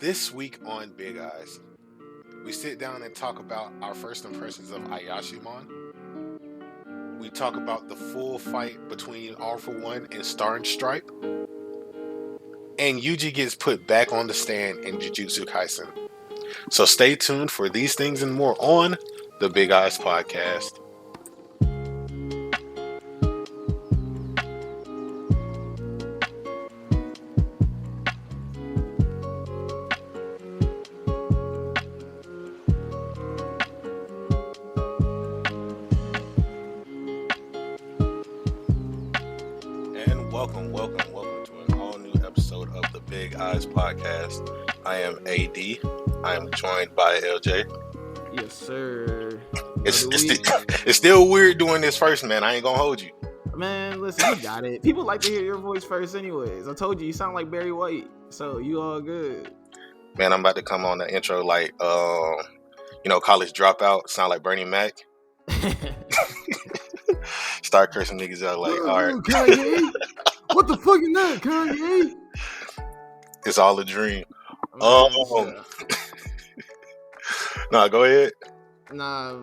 This week on Big Eyes, we sit down and talk about our first impressions of Ayashimon. We talk about the full fight between All For One and Star and Stripe. And Yuji gets put back on the stand in Jujutsu Kaisen. So stay tuned for these things and more on the Big Eyes Podcast. Welcome to an all-new episode of the Big Eyes Podcast. I am AD. I am joined by LJ. Yes, sir. It's still weird doing this first, man. I ain't gonna hold you. Man, listen, you got it. People like to hear your voice first anyways. I told you sound like Barry White, so you all good. Man, I'm about to come on the intro like, college dropout. Sound like Bernie Mac. Start cursing niggas out like, all right. Kanye? What the fuck is that, Kanye? It's all a dream. Nah, go ahead. Nah,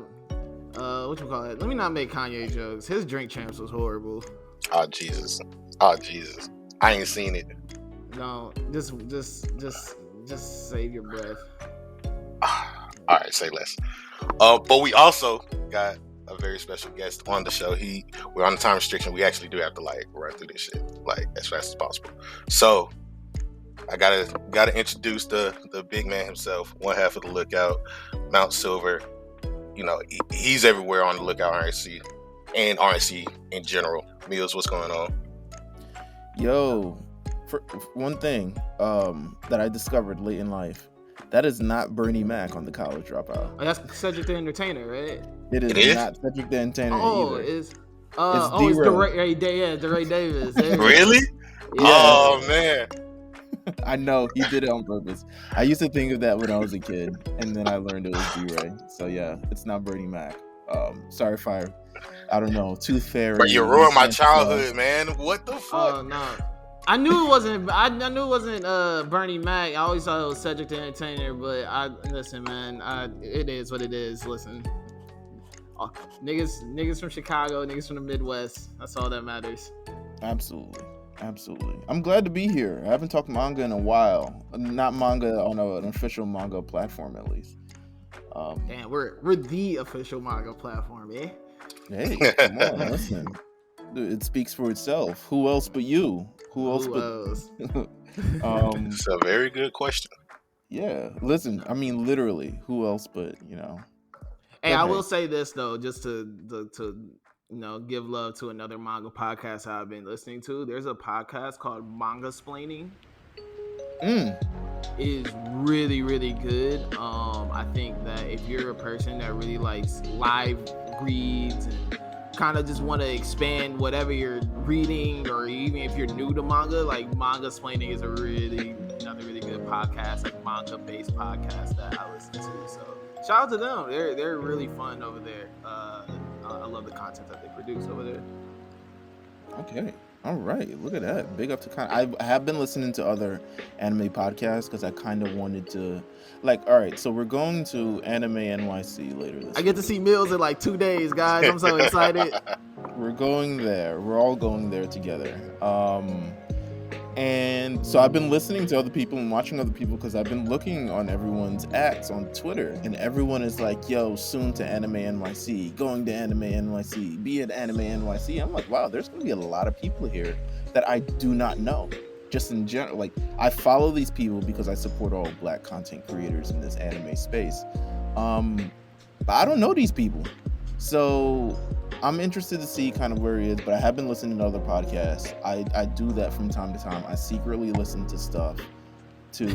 what you call it? Let me not make Kanye jokes. His Drink Champs was horrible. Oh Jesus. I ain't seen it. No, just save your breath. All right, say less. But we also got a very special guest on the show. We're on the time restriction. We actually do have to run through this shit as fast as possible. So I gotta introduce the big man himself, one half of the Lookout, Mount Silver. He's everywhere on the Lookout RNC and RNC in general. Meelz, what's going on? Yo, for one thing that I discovered late in life, that is not Bernie Mac on the College Dropout. Oh, that's Cedric the Entertainer, right? It is not Cedric the Entertainer either. It's DeRay Davis. Really? Yeah. Oh man. I know, he did it on purpose. I used to think of that when I was a kid, and then I learned it was D-Ray. So yeah, it's not Bernie Mac. Sorry if I don't know, Tooth Fairy. Bro, you ruined my childhood, man. What the fuck? Oh no. I knew it wasn't Bernie Mac. I always thought it was Cedric the Entertainer, but listen, man, it is what it is. Listen. Niggas from Chicago, niggas from the Midwest. That's all that matters. Absolutely. I'm glad to be here. I haven't talked manga in a while. Not manga on an official manga platform, at least. Damn, we're the official manga platform, eh? Hey, come on, listen. Dude, it speaks for itself. Who else but you? Who else? It's a very good question. Yeah, listen. I mean, literally, who else but Hey, I will say this though, just to give love to another manga podcast I've been listening to. There's a podcast called Manga-splaining. It is really, really good. I think that if you're a person that really likes live reads and kind of just want to expand whatever you're reading, or even if you're new to manga, like Manga-splaining is another really good podcast, like manga-based podcast that I listen to. So shout out to them. They're really fun over there. I love the content that they produce over there. Okay. All right. Look at that. Big up to I have been listening to other anime podcasts because I kind of wanted to all right, so we're going to Anime NYC later this week. I get to see Meelz in 2 days, guys. I'm so excited. We're going there. We're all going there together. And so I've been listening to other people and watching other people because I've been looking on everyone's acts on Twitter, and everyone is like, yo, soon to Anime NYC, going to Anime NYC, be at Anime NYC. I'm like, wow, there's going to be a lot of people here that I do not know. Just in general, I follow these people because I support all Black content creators in this anime space. But I don't know these people. So I'm interested to see kind of where he is, but I have been listening to other podcasts. I do that from time to time. I secretly listen to stuff to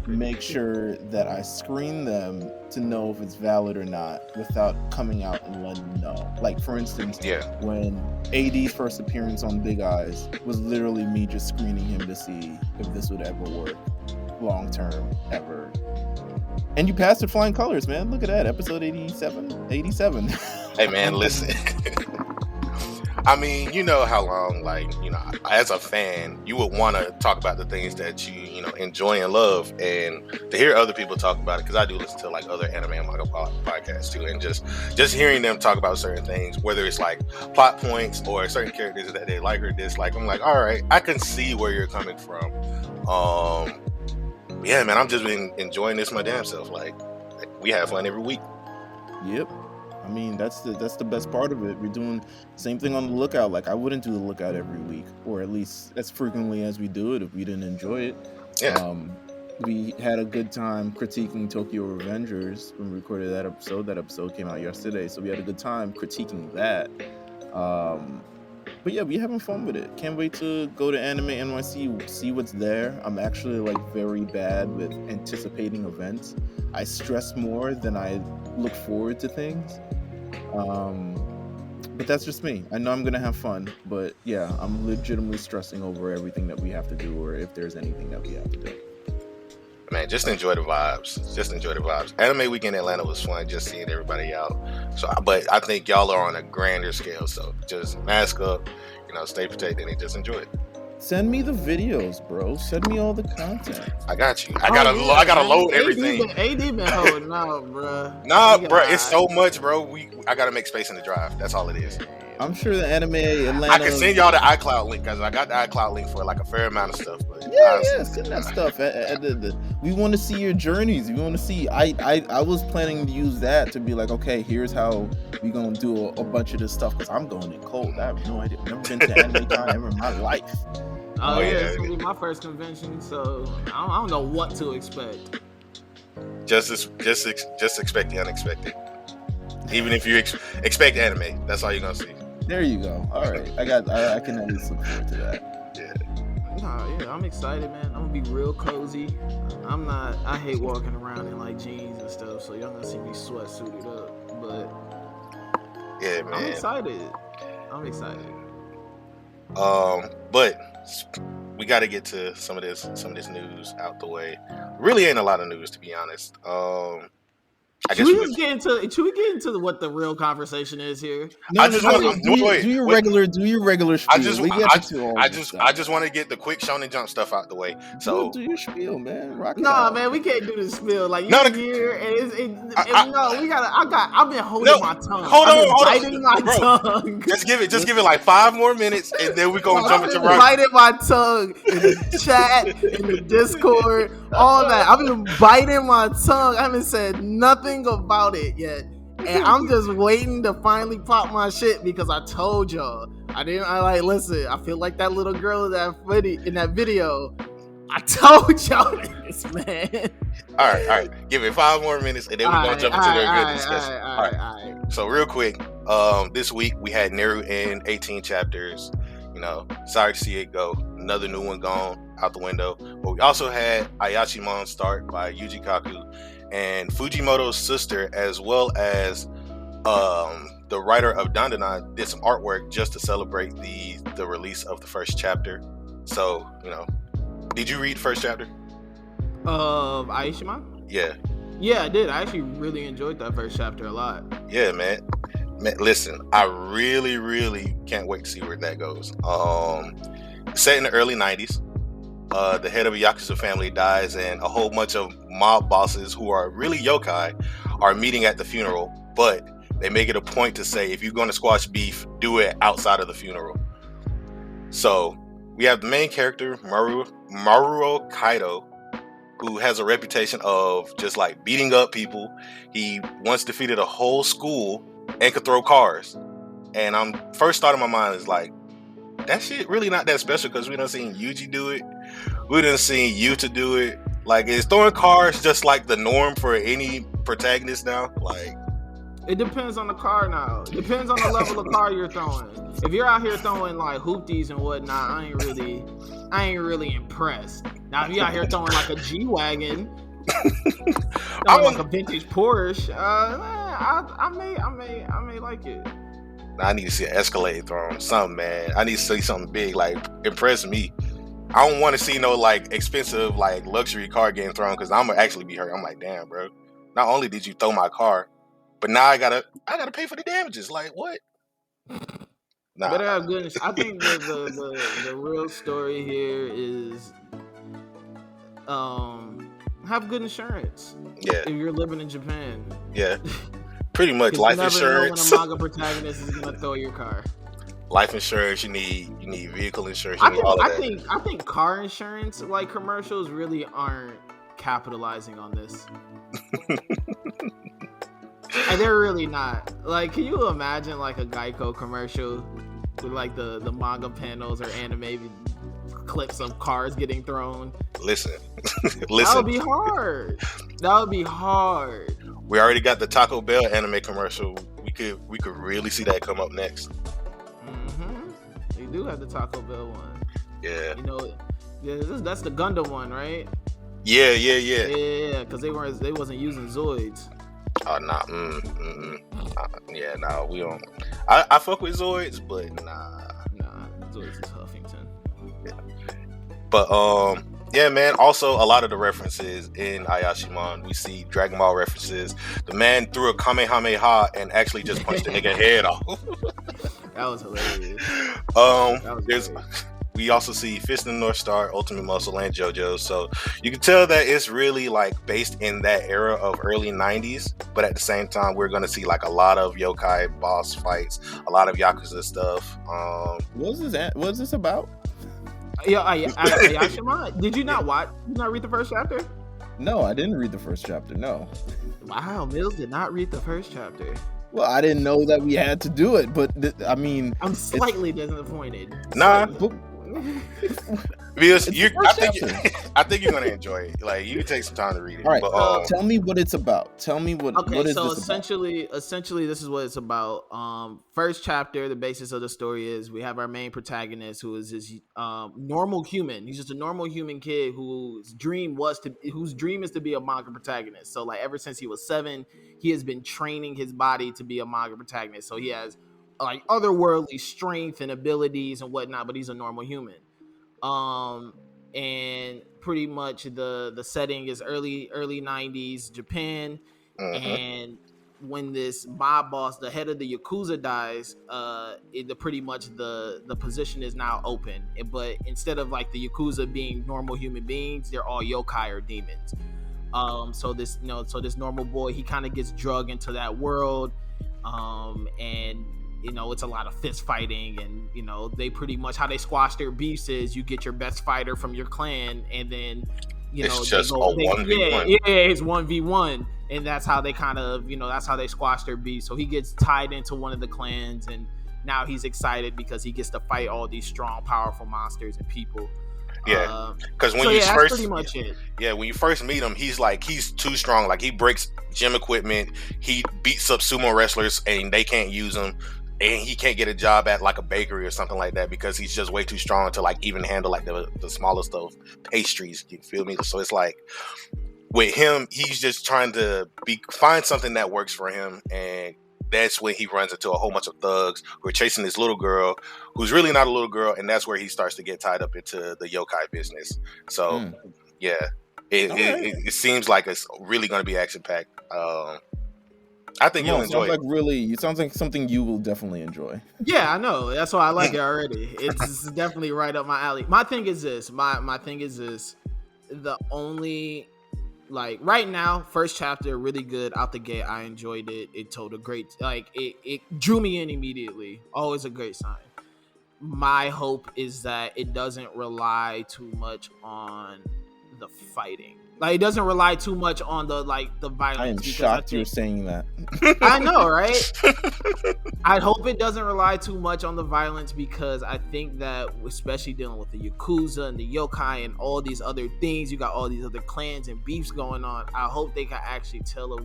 make sure that I screen them to know if it's valid or not without coming out and letting them know. For instance, when AD's first appearance on Big Eyes was literally me just screening him to see if this would ever work long term, ever. And you passed with flying colors, man. Look at that, episode 87. Hey man, listen. I mean, you know how long, like, you know, as a fan, you would want to talk about the things that you know, enjoy and love, and to hear other people talk about it, because I do listen to like other anime and manga podcasts too, and just hearing them talk about certain things, whether it's like plot points or certain characters that they like or dislike, I'm like, all right, I can see where you're coming from. Yeah, man, I'm just been enjoying this my damn self. Like we have fun every week. Yep. I mean, that's the best part of it. We're doing the same thing on the Lookout. Like, I wouldn't do the Lookout every week, or at least as frequently as we do it, if we didn't enjoy it. Yeah. We had a good time critiquing Tokyo Revengers when we recorded that episode. That episode came out yesterday, so we had a good time critiquing that. But yeah, we're having fun with it. Can't wait to go to Anime NYC, see what's there. I'm actually like very bad with anticipating events. I stress more than I look forward to things. But that's just me. I know I'm gonna have fun, but yeah, I'm legitimately stressing over everything that we have to do, or if there's anything that we have to do. Man, just enjoy the vibes. Just enjoy the vibes. Anime Week in Atlanta was fun, just seeing everybody out. So, but I think y'all are on a grander scale. So just mask up, you know, stay protected, and just enjoy it. Send me the videos, bro. Send me all the content. I got you. I gotta load everything. AD been holding out, bro. Nah, bro, it's so much, bro. I gotta make space in the drive. That's all it is. I'm sure the Anime Atlanta. I can send y'all the iCloud link, because I got the iCloud link for like a fair amount of stuff. But yeah, send that stuff. We want to see your journeys. We want to see. I was planning to use that to be like, okay, here's how we gonna do a bunch of this stuff, because I'm going in cold. I have no idea. I've never been to Anime Con ever in my life. Oh yeah, it's gonna be my first convention, so I don't know what to expect. Just expect the unexpected. Even if you expect anime, that's all you're gonna see. There you go. All right, I can at least look forward to that. Yeah, I'm excited, man. I'm gonna be real cozy. I hate walking around in like jeans and stuff, so y'all gonna see me sweatsuited up. But yeah, man, I'm excited. But we got to get to some of this news out the way. Really ain't a lot of news, to be honest. Should we get into what the real conversation is here? Do your regular spiel. I just want to get the quick Shonen Jump stuff out the way. So do your spiel, man. Man, we can't do this spiel. Like here, and I've been holding my tongue. Hold on, biting my tongue. Just give it like 5 more minutes, and then we gonna jump into right. Biting my tongue in the chat, in the Discord, all that. I've been biting my tongue. I haven't said nothing about it yet, and I'm just waiting to finally pop my shit, because I told y'all listen, I feel like that little girl in that video. I told y'all this, man. All right, give it 5 more minutes, and then we're gonna jump into their good discussion. All right. So real quick, this week we had Neru in 18 chapters. You know, sorry to see it go. Another new one gone out the window. But we also had Ayashimon start by Yuji Kaku and Fujimoto's sister, as well as the writer of Dandadan, did some artwork just to celebrate the release of the first chapter. So, you know, did you read the first chapter of Ayashimon? Yeah, I did. I actually really enjoyed that first chapter a lot. Yeah, man, listen, I really, really can't wait to see where that goes. Set in the early 90s. The head of a Yakuza family dies, and a whole bunch of mob bosses who are really yokai are meeting at the funeral, but they make it a point to say, if you're going to squash beef, do it outside of the funeral. So we have the main character, Maruo Kaido, who has a reputation of just like beating up people. He once defeated a whole school and could throw cars. And first thought in my mind is like, that shit really not that special, because we done seen Yuji do it. We done seen Yuta do it. Like, is throwing cars just like the norm for any protagonist now? Like, it depends on the car now. It depends on the level of car you're throwing. If you're out here throwing like hoopties and whatnot, I ain't really impressed. Now, if you're out here throwing like a G-Wagon, like a vintage Porsche, I may like it. I need to see an Escalade thrown, something, man. I need to see something big, like impress me. I don't want to see no like expensive like luxury car getting thrown, because I'm gonna actually be hurt. I'm like, damn, bro. Not only did you throw my car, but now I gotta pay for the damages. Like, what? Nah. Better have good. I think the real story here is have good insurance. Yeah. If you're living in Japan. Yeah. Pretty much life insurance. You never know when a manga protagonist is gonna throw your car. Life insurance, you need vehicle insurance, you need all of that. I think car insurance like commercials really aren't capitalizing on this. And they're really not. Like, can you imagine like a Geico commercial with like the manga panels or anime clips of cars getting thrown? Listen. That would be hard. That would be hard. We already got the Taco Bell anime commercial. We could really see that come up next. They do have the Taco Bell one. Yeah. You know, that's the Gundam one, right? Yeah. Yeah, because they wasn't using Zoids. Oh, nah. Yeah, nah, we don't. I fuck with Zoids, but nah. Nah, Zoids is Huffington. Yeah. But, yeah, man. Also, a lot of the references in Ayashimon, we see Dragon Ball references. The man threw a Kamehameha and actually just punched the nigga head off. That was hilarious. We also see Fist in the North Star, Ultimate Muscle, and JoJo. So you can tell that it's really like based in that era of early 90s. But at the same time, we're going to see like a lot of yokai boss fights, a lot of Yakuza stuff. What's this about? Yeah, Ayashimon. Did you not read the first chapter? No, I didn't read the first chapter. No. Wow, Meelz did not read the first chapter. Well, I didn't know that we had to do it, but I mean, I'm slightly disappointed. Nah. Because I think you're gonna enjoy it. Like, you can take some time to read it. All right, but, tell me what it's about. Tell me what is so this essentially this is what it's about. First chapter, the basis of the story is we have our main protagonist who is this normal human. He's just a normal human kid whose dream is to be a manga protagonist. So like ever since he was 7, he has been training his body to be a manga protagonist. So he has like otherworldly strength and abilities and whatnot, but he's a normal human. And pretty much the setting is early 90s Japan. And when this mob boss, the head of the Yakuza, dies, pretty much the position is now open. But instead of like the Yakuza being normal human beings, they're all yokai or demons. So this normal boy, he kind of gets drugged into that world, and it's a lot of fist fighting, and they pretty much how they squash their beefs is you get your best fighter from your clan, and then it's just 1v1. Yeah, it's 1v1, and that's how they kind of that's how they squash their beef. So he gets tied into one of the clans, and now he's excited because he gets to fight all these strong, powerful monsters and people. Yeah, because when that's pretty much it. Yeah, when you first meet him, he's too strong. Like, he breaks gym equipment, he beats up sumo wrestlers, and they can't use him. And he can't get a job at like a bakery or something like that because he's just way too strong to like even handle like the smallest of pastries. You feel me? So it's like with him, he's just trying to find something that works for him, and that's when he runs into a whole bunch of thugs who are chasing this little girl who's really not a little girl, and that's where he starts to get tied up into the yokai business. So yeah, it seems like it's really going to be action packed. I think you'll enjoy it. It sounds like something you will definitely enjoy. Yeah, I know. That's why I like it already. It's definitely right up my alley. My thing is this. The only, like, right now, first chapter, really good out the gate. I enjoyed it. It told a great, like, it drew me in immediately. Always a great sign. My hope is that it doesn't rely too much on the fighting. Like, it doesn't rely too much on the violence. I am shocked you're saying that. I know, right? I hope it doesn't rely too much on the violence, because I think that, especially dealing with the Yakuza and the yokai and all these other things, you got all these other clans and beefs going on. I hope they can actually tell a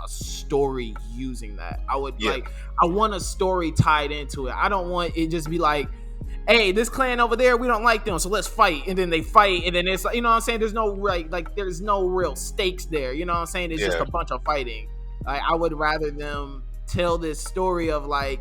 story using that. I want a story tied into it. I don't want it just be like, hey, this clan over there, we don't like them, so let's fight. And then they fight, and then it's, you know what I'm saying? There's no there's no real stakes there. You know what I'm saying? It's just a bunch of fighting. Like, I would rather them tell this story of why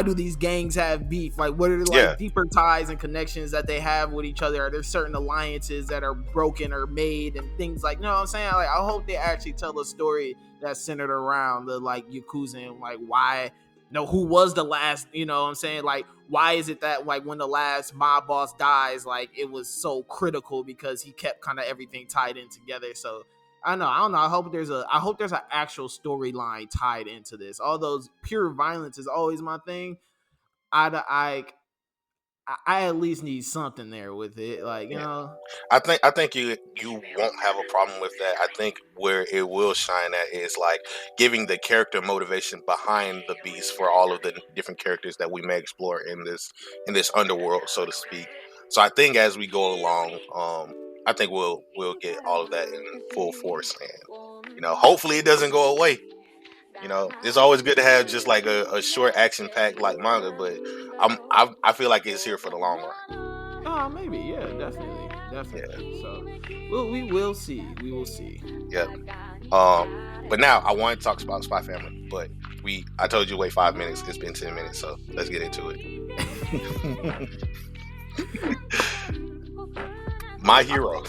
do these gangs have beef? Like, what are deeper ties and connections that they have with each other? Are there certain alliances that are broken or made and things like, you know what I'm saying? Like, I hope they actually tell a story that's centered around the Yakuza and why who was the last, you know what I'm saying? Like, why is it that, like, when the last mob boss dies, like, it was so critical because he kept kind of everything tied in together. So I don't know. I hope there's an actual storyline tied into this. All those pure violence is always my thing. I at least need something there with it, like, you know. I think you won't have a problem with that. I think where it will shine at is like giving the character motivation behind the beast for all of the different characters that we may explore in this underworld, so to speak. So I think as we go along, I think we'll get all of that in full force, and you know, hopefully it doesn't go away. You know, it's always good to have just like a short action pack like manga, but I feel like it's here for the long run. Oh, maybe, yeah, definitely. Yeah. So we will see. Yeah. But now I want to talk about Spy Family, but I told you to wait 5 minutes. It's been 10 minutes, so let's get into it. My hero.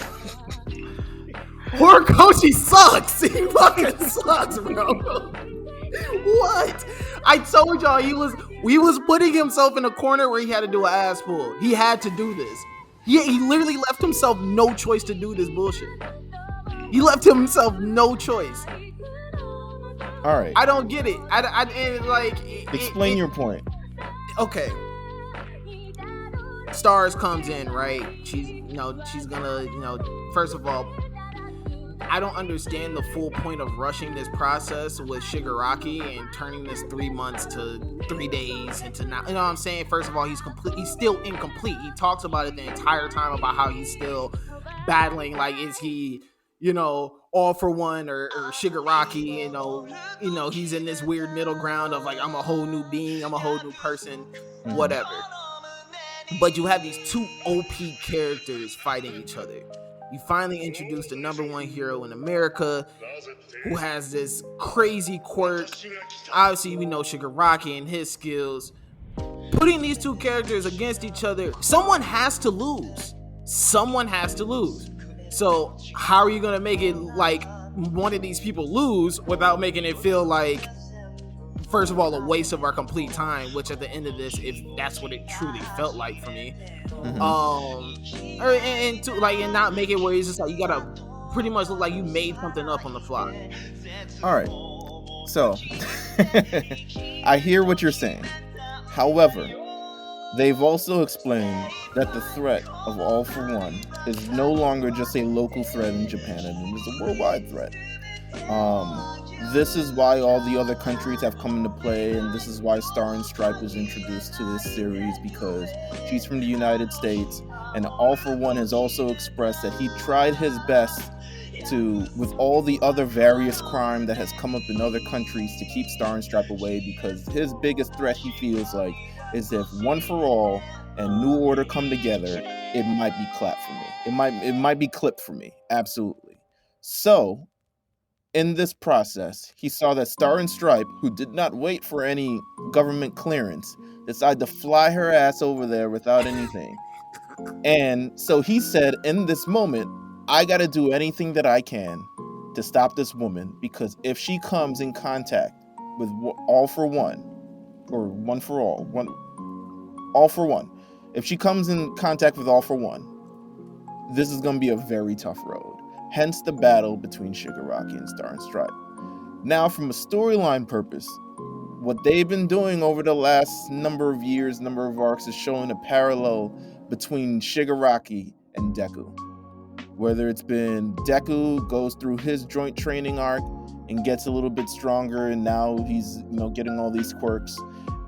Horikoshi sucks. He fucking sucks, bro. What? I told y'all he was putting himself in a corner where he had to do an ass pull. He had to do this. He literally left himself no choice to do this bullshit. He left himself no choice. All right. I don't get it. Explain your point. Okay. Stars comes in, right? She's gonna, first of all, I don't understand the full point of rushing this process with Shigaraki and turning this 3 months to 3 days into now. You know what I'm saying? First of all, he's still incomplete. He talks about it the entire time about how he's still battling. Like, is he, all for one or Shigaraki? He's in this weird middle ground of like, I'm a whole new being, I'm a whole new person, whatever. But you have these two OP characters fighting each other. You finally introduced the number one hero in America who has this crazy quirk. Obviously, we know Shigaraki and his skills. Putting these two characters against each other, someone has to lose. So how are you going to make it like one of these people lose without making it feel like, first of all, a waste of our complete time, which at the end of this, if that's what it truly felt like for me. And not make it where it's just like you gotta pretty much look like you made something up on the fly. All right, so I hear what you're saying. However, they've also explained that the threat of All for One is no longer just a local threat in Japan, and it is a worldwide threat. This is why all the other countries have come into play, and this is why Star and Stripe was introduced to this series, because she's from the United States, and All for One has also expressed that he tried his best to, with all the other various crime that has come up in other countries, to keep Star and Stripe away, because his biggest threat, he feels like, is if One for All and New Order come together, it might be clapped for me. It might be clipped for me. Absolutely. So in this process, he saw that Star and Stripe, who did not wait for any government clearance, decided to fly her ass over there without anything. And so he said, in this moment, I got to do anything that I can to stop this woman, because if she comes in contact with All for One, or One for All, All for One, if she comes in contact with All for One, this is going to be a very tough road. Hence the battle between Shigaraki and Star and Stripe. Now, from a storyline purpose, what they've been doing over the last number of years, number of arcs, is showing a parallel between Shigaraki and Deku. Whether it's been Deku goes through his joint training arc and gets a little bit stronger, and now he's getting all these quirks,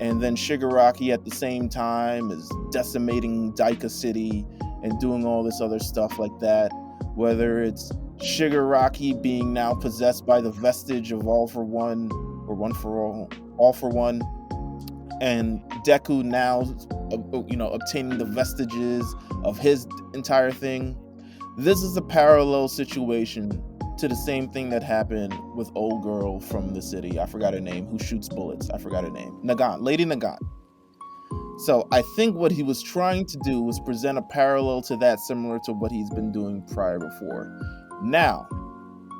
and then Shigaraki at the same time is decimating Daika City and doing all this other stuff like that. Whether it's Shigaraki being now possessed by the vestige of All for One, or One for All for One, and Deku now, obtaining the vestiges of his entire thing. This is a parallel situation to the same thing that happened with old girl from the city. I forgot her name, who shoots bullets. I forgot her name. Lady Nagant. So I think what he was trying to do was present a parallel to that, similar to what he's been doing prior before. Now,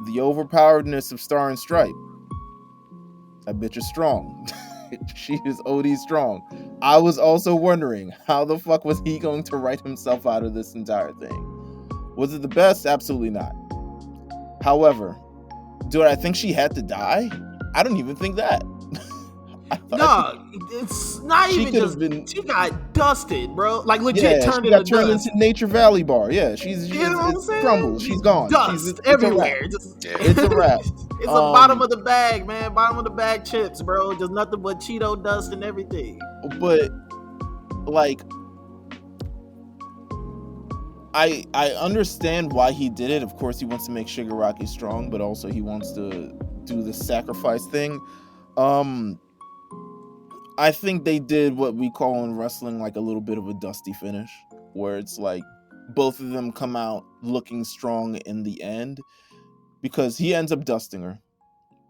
the overpoweredness of Star and Stripe, that bitch is strong. She is OD strong. I was also wondering, how the fuck was he going to write himself out of this entire thing? Was it the best? Absolutely not. However, do I think she had to die? I don't even think that. No, it's not even just. She got dusted, bro. Like legit turned into Nature Valley Bar. Yeah, she's crumbled. She's gone. Dust everywhere. It's a wrap. It's the bottom of the bag, man. Bottom of the bag chips, bro. Just nothing but Cheeto dust and everything. But like, I understand why he did it. Of course, he wants to make Shigaraki strong, but also he wants to do the sacrifice thing. I think they did what we call in wrestling like a little bit of a dusty finish, where it's like both of them come out looking strong in the end, because he ends up dusting her,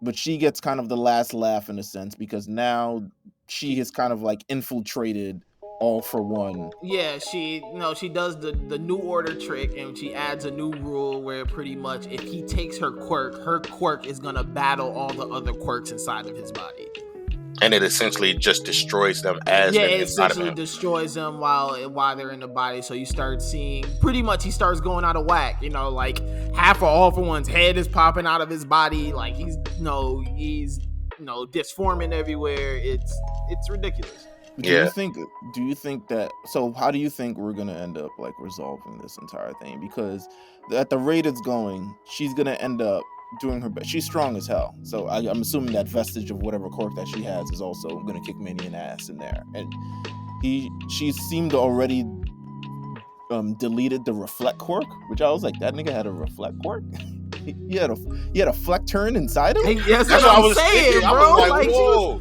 but she gets kind of the last laugh in a sense, because now she has kind of like infiltrated All For One. Yeah, she does the new order trick, and she adds a new rule where pretty much if he takes her quirk is gonna battle all the other quirks inside of his body. And it essentially just destroys them as it essentially destroys them while they're in the body. So you start seeing pretty much he starts going out of whack. Like half of All For One's head is popping out of his body. Like he's disforming everywhere. It's ridiculous. Do you think that? So how do you think we're gonna end up like resolving this entire thing? Because at the rate it's going, she's gonna end up doing her best. She's strong as hell, so I'm assuming that vestige of whatever quirk that she has is also gonna kick Minion ass in there. And she seemed to already deleted the reflect quirk, which I was like, that nigga had a reflect quirk. he had a fleck turn inside him. Yes, that's what I was saying, bro. I was like, whoa.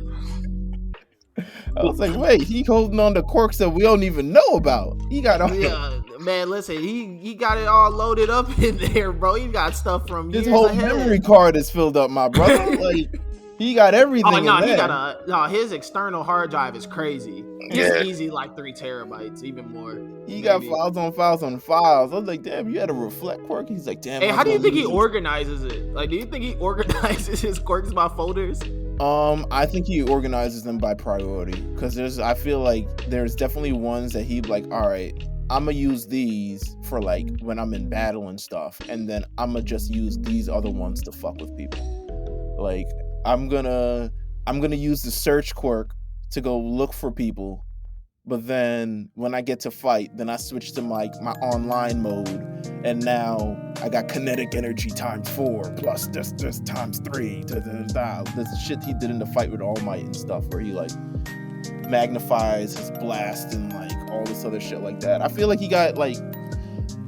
I was like, wait, he holding on to quirks that we don't even know about. He got all man, listen, he got it all loaded up in there, bro. He got stuff from his whole memory card is filled up, my brother. Like he got everything. Oh no, he got his external hard drive is crazy. It's easy like 3 terabytes, even more. He got files on files on files. I was like, damn, you had a reflect quirk. He's like, damn. Hey, how do you think he organizes it? Like, do you think he organizes his quirks by folders? I think he organizes them by priority, because I feel like there's definitely ones that he'd like, all right, I'm gonna use these for like when I'm in battle and stuff, and then I'm gonna just use these other ones to fuck with people. Like I'm gonna use the search quirk to go look for people, but then when I get to fight, then I switch to my online mode, and now I got kinetic energy ×4 plus this ×3. The shit he did in the fight with All Might and stuff, where he like magnifies his blast and like all this other shit like that. I feel like he got like,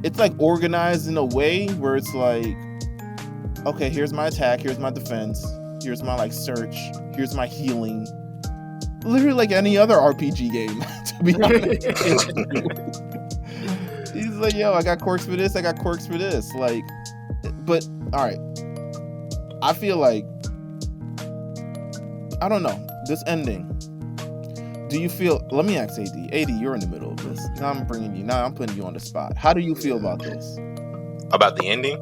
it's like organized in a way where it's like, okay, here's my attack, here's my defense, here's my like search, here's my healing. Literally like any other RPG game, to be honest. He's like, yo, I got quirks for this, I got quirks for this. Like, but all right, I feel like, I don't know, this ending. Do you feel? Let me ask AD. AD, you're in the middle of this. Now I'm putting you on the spot. How do you feel about this? About the ending?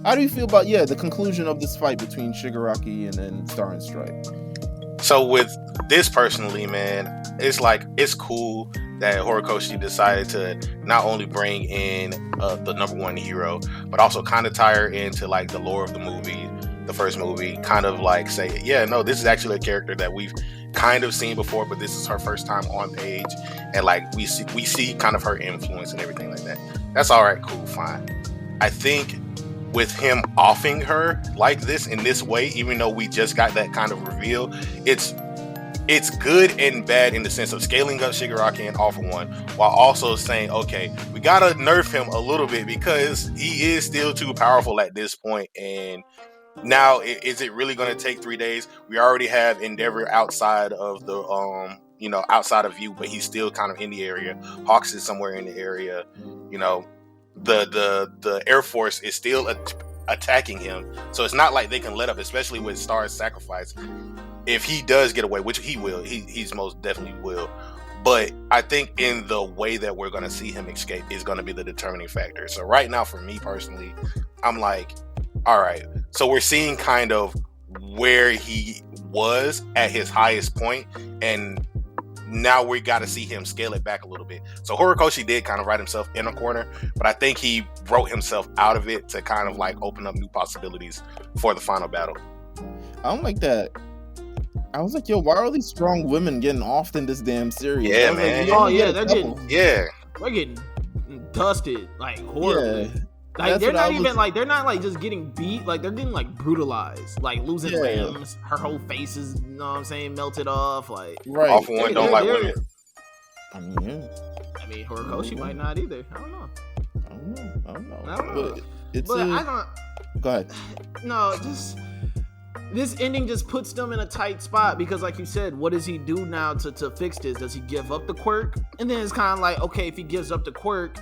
How do you feel about the conclusion of this fight between Shigaraki and then Star and Stripe? So with this personally, man, it's like, it's cool that Horikoshi decided to not only bring in the number one hero, but also kind of tie her into like the lore of the movie, the first movie, kind of like say, yeah, no, this is actually a character that we've kind of seen before, but this is her first time on page, and like we see kind of her influence and everything like that. That's all right, cool, fine. I think with him offing her like this in this way, even though we just got that kind of reveal, it's good and bad in the sense of scaling up Shigaraki and All For One, while also saying, okay, we gotta nerf him a little bit because he is still too powerful at this point. And now, is it really going to take 3 days? We already have Endeavor outside of the, outside of view, but he's still kind of in the area. Hawks is somewhere in the area. The Air Force is still attacking him. So it's not like they can let up, especially with Star's sacrifice. If he does get away, which he will, he's most definitely will. But I think in the way that we're going to see him escape is going to be the determining factor. So right now, for me personally, I'm like, all right, so we're seeing kind of where he was at his highest point, and now we got to see him scale it back a little bit. So Horikoshi did kind of write himself in a corner, but I think he wrote himself out of it to kind of like open up new possibilities for the final battle. I don't like that. I was like, yo, why are all these strong women getting off in this damn series? Yeah, man. Like, they're getting dusted like horribly. Yeah. Like they're not like just getting beat, like they're getting like brutalized, like losing limbs. Her whole face is, you know what I'm saying, melted off. Like off one don't like women. I mean, Horikoshi might not either. I don't know. Go ahead. No, just this ending just puts them in a tight spot because, like you said, what does he do now to fix this? Does he give up the quirk? And then it's kind of like, okay, if he gives up the quirk,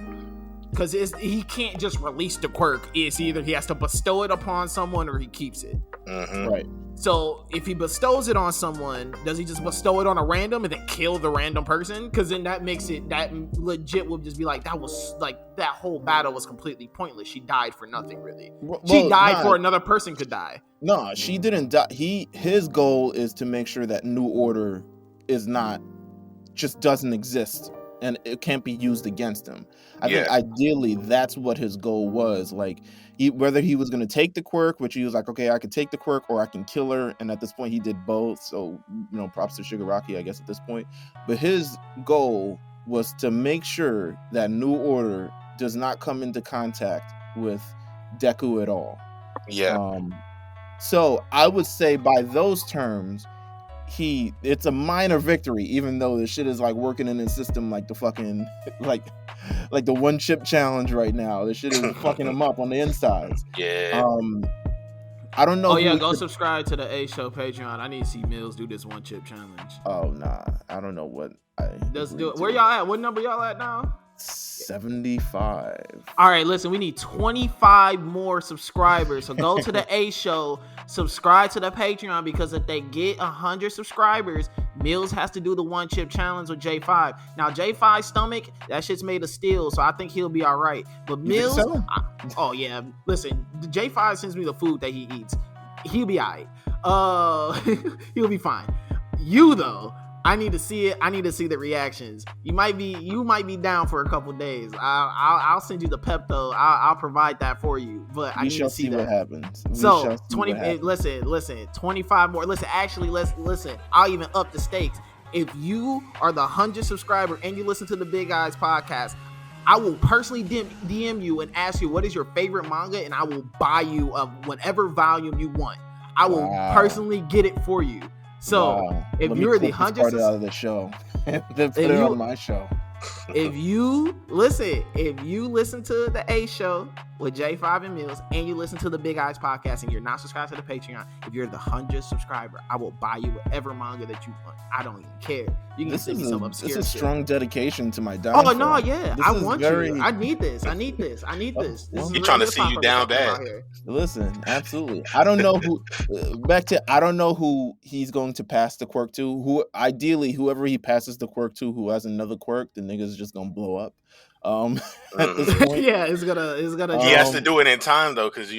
because he can't just release the quirk. It's either he has to bestow it upon someone or he keeps it. Mm-hmm. Right. So if he bestows it on someone, does he just bestow it on a random and then kill the random person? Because then that makes it, that legit would just be like, that was like, that whole battle was completely pointless. She died for nothing, really. She died for another person could die. No, she didn't die. His goal is to make sure that New Order just doesn't exist. And it can't be used against him. I think ideally that's what his goal was. Like, whether he was going to take the quirk, which he was like, okay, I could take the quirk or I can kill her. And at this point, he did both. So, props to Shigaraki, I guess, at this point. But his goal was to make sure that New Order does not come into contact with Deku at all. Yeah. So I would say by those terms, it's a minor victory, even though the shit is like working in his system like the fucking like the one chip challenge right now. This shit is fucking him up on the insides. Yeah. I don't know. Oh yeah, go subscribe to the A Show Patreon. I need to see Meelz do this one chip challenge. Oh nah, I don't know what Let's do it. Where y'all at? What number y'all at now? 75. All right, listen, we need 25 more subscribers. So go to the A Show, subscribe to the Patreon, because if they get 100 subscribers, Meelz has to do the one chip challenge with J5. Now, J5's stomach, that shit's made of steel, so I think he'll be all right. But Meelz, oh yeah, listen, J5 sends me the food that he eats. He'll be all right. He'll be fine. You though, I need to see it. I need to see the reactions. You might be down for a couple days. I'll send you the Pepto. I'll provide that for you. But I need to see that. What happens. So 20. Listen. 25 more. Listen. I'll even up the stakes. If you are the 100 subscriber and you listen to the Big Eyes podcast, I will personally DM you and ask you what is your favorite manga, and I will buy you of whatever volume you want. I will personally get it for you. So if you're the 100 out of the show, then put it on my show. If you listen to the A Show with J5 and Meelz, and you listen to the Big Eyes podcast, and you're not subscribed to the Patreon, if you're the 100th subscriber, I will buy you whatever manga that you want. I don't even care. You can send me some obscure shit. This is strong dedication to my downfall. Oh no, yeah, I want you. I need this. You're trying to see you down bad. Listen, absolutely. I don't know who. I don't know who he's going to pass the quirk to. Ideally, whoever he passes the quirk to, who has another quirk, the nigga's just gonna blow up. At this point. Yeah, it's gonna. He has to do it in time though, because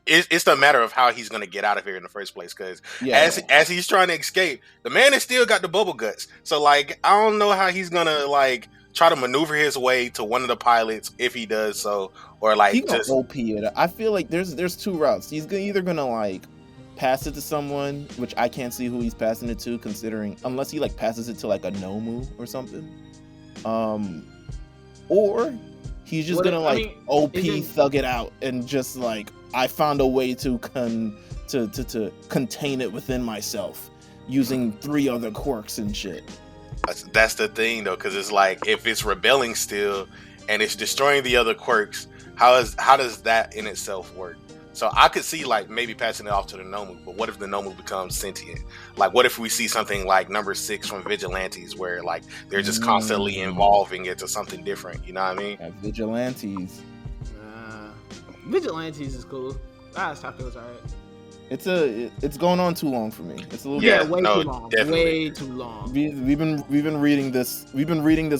it's the matter of how he's gonna get out of here in the first place. Because as he's trying to escape, the man has still got the bubble guts. So I don't know how he's gonna try to maneuver his way to one of the pilots if he does so, or he just OP it. I feel like there's two routes. He's either gonna pass it to someone, which I can't see who he's passing it to, considering unless he passes it to a Nomu or something. Or he's just OP thug it out and just I found a way to contain it within myself using 3 other quirks and shit. That's the thing though, because it's if it's rebelling still and it's destroying the other quirks, how does that in itself work? So I could see maybe passing it off to the Nomu, but what if the Nomu becomes sentient? What if we see something like number 6 from Vigilantes, where they're just constantly evolving into something different? You know what I mean? Vigilantes. Vigilantes is cool. Last chapter was alright. It's going on too long for me. It's a little too long. Definitely. Way too long. We've been reading this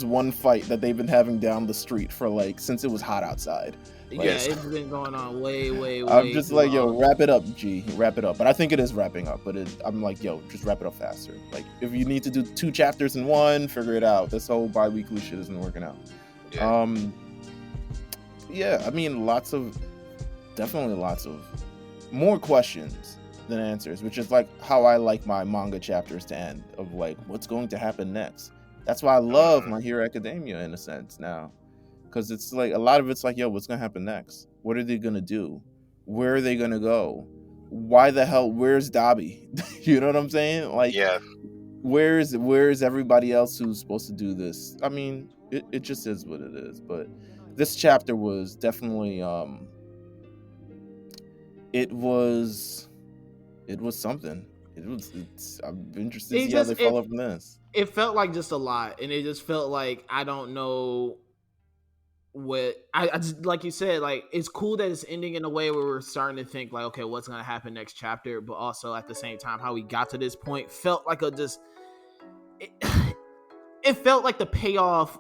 one fight that they've been having down the street for like since it was hot outside. Like, it's been going on way. I'm just like, long. yo, wrap it up, G, wrap it up. But I think it is wrapping up. But I'm like, yo, just wrap it up faster. Like, if you need to do 2 chapters in one, figure it out. This whole bi-weekly shit isn't working out. Yeah. I mean, definitely lots of more questions than answers, which is like how I like my manga chapters to end, of like what's going to happen next. That's why I love My Hero Academia in a sense now, because it's like a lot of it's like, yo, what's gonna happen next? What are they gonna do? Where are they gonna go? Why the hell? Where's Dobby? You know what I'm saying? Like, where's everybody else who's supposed to do this? I mean, it just is what it is. But this chapter was definitely it was something. I'm interested to see how they follow up from this. It felt like just a lot, and it just felt like I don't know what I just, like you said, like it's cool that it's ending in a way where we're starting to think like, okay, what's gonna happen next chapter, but also at the same time how we got to this point felt like it felt like the payoff